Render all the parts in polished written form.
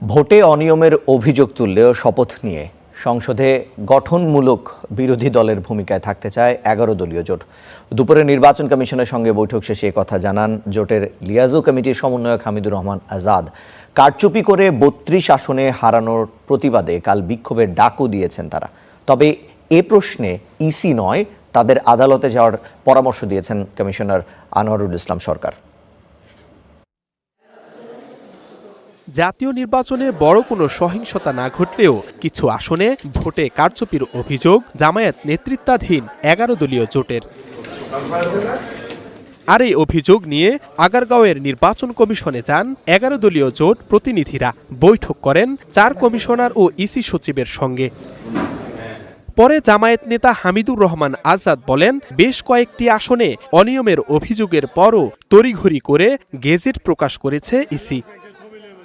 ভোটে অনিয়মের অভিযোগ তুললেও শপথ নিয়ে সংসদে গঠনমূলক বিরোধী দলের ভূমিকায় থাকতে চায় 11 দলীয় জোট। দুপুরে নির্বাচন কমিশনের সঙ্গে বৈঠক শেষে কথা জানান জোটের লিয়াজু কমিটির সমন্বয়ক হামিদুর রহমান আজাদ। কারচুপি করে 32 আসনে হারানোর প্রতিবাদে কাল বিক্ষোভের ডাকও দিয়েছেন তারা। তবে এ প্রশ্নে ইসি নয়, তাদের আদালতে যাওয়ার পরামর্শ দিয়েছেন কমিশনার আনোয়ারুল ইসলাম সরকার। জাতীয় নির্বাচনে বড় কোনো সহিংসতা না ঘটলেও কিছু আসনে ভোটে কারচুপির অভিযোগ জামায়াত নেতৃত্বাধীন 11 দলীয় জোটের। আর এই অভিযোগ নিয়ে আগারগাঁওয়ের নির্বাচন কমিশনে যান 11 দলীয় জোট প্রতিনিধিরা। বৈঠক করেন 4 কমিশনার ও ইসি সচিবের সঙ্গে। পরে জামায়াত নেতা হামিদুর রহমান আজাদ বলেন, বেশ কয়েকটি আসনে অনিয়মের অভিযোগের পরও তড়িঘড়ি করে গেজেট প্রকাশ করেছে ইসি।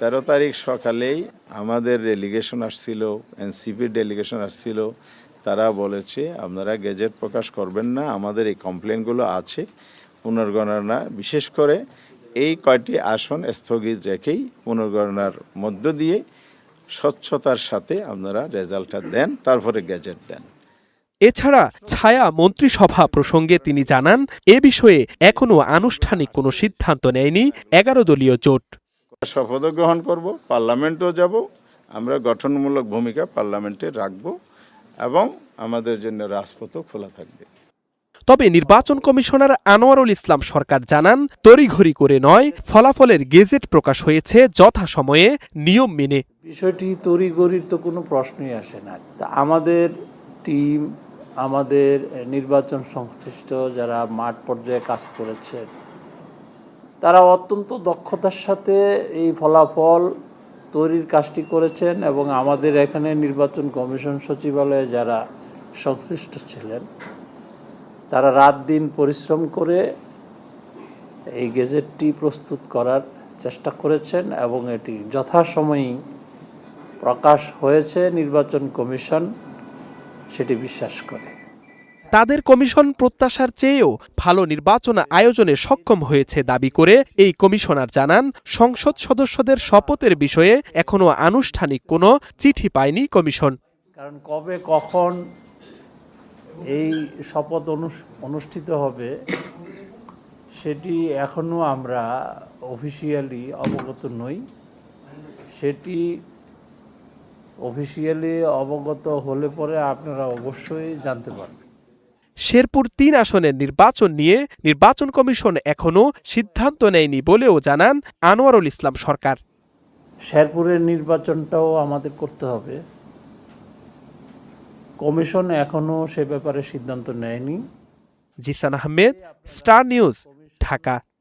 13 তারিখ সকালেই আমাদের ডেলিগেশন আসছিল, এনসিপির ডেলিগেশন আসছিল। তারা বলেছে আপনারা গেজেট প্রকাশ করবেন না, আমাদের এই কমপ্লেনগুলো আছে পুনর্গণনা, বিশেষ করে এই কয়টি আসন স্থগিত রেখেই পুনর্গণনার মধ্য দিয়ে স্বচ্ছতার সাথে আপনারা রেজাল্টটা দেন, তারপরে গেজেট দেন। এছাড়া ছায়া মন্ত্রিসভা প্রসঙ্গে তিনি জানান, এ বিষয়ে এখনো আনুষ্ঠানিক কোনো সিদ্ধান্ত নেয়নি 11 দলীয় জোট। শপথ গ্রহণ করব, পার্লামেন্টও যাব, আমরা গঠনমূলক ভূমিকা পার্লামেন্টে রাখব এবং আমাদের জন্য রাজপথও খোলা থাকবে। তবে নির্বাচন কমিশনার আনোয়ারুল ইসলাম সরকার জানান, তড়িঘড়ি করে নয়, ফলাফলের গেজেট প্রকাশ হয়েছে যথাসময়ে নিয়ম মেনে। বিষয়টি তড়িঘড়ির তো কোনো প্রশ্নই আসে না। তা আমাদের টিম, আমাদের নির্বাচন সংশ্লিষ্ট যারা মাঠ পর্যায়ে কাজ করেছে, তারা অত্যন্ত দক্ষতার সাথে এই ফলাফল তৈরির কাজটি করেছেন এবং আমাদের এখানে নির্বাচন কমিশন সচিবালয়ে যারা সংশ্লিষ্ট ছিলেন, তারা রাত দিন পরিশ্রম করে এই গেজেটটি প্রস্তুত করার চেষ্টা করেছেন এবং এটি যথাসময়েই প্রকাশ হয়েছে। নির্বাচন কমিশন সেটি বিশ্বাস করে। তাদের কমিশন প্রত্যাশার চেয়েও ভালো নির্বাচন আয়োজনে সক্ষম হয়েছে দাবি করে এই কমিশনার জানান, সংসদ সদস্যদের শপথের বিষয়ে এখনো আনুষ্ঠানিক কোনো চিঠি পায়নি কমিশন। কারণ কবে কখন এই শপথ অনুষ্ঠিত হবে সেটি এখনো আমরা অফিসিয়ালি অবগত নই। সেটি অফিসিয়ালি অবগত হলে পরে আপনারা অবশ্যই জানতে পারবেন। শেরপুর 3 আসনের নির্বাচন নিয়ে নির্বাচন কমিশন এখনো সিদ্ধান্ত নেয়নি বলেও জানান আনোয়ারুল ইসলাম সরকার। শেরপুরের নির্বাচনটাও আমাদের করতে হবে। কমিশন এখনো সে ব্যাপারে সিদ্ধান্ত নেয়নি। Zisan Ahmed, star news, Dhaka.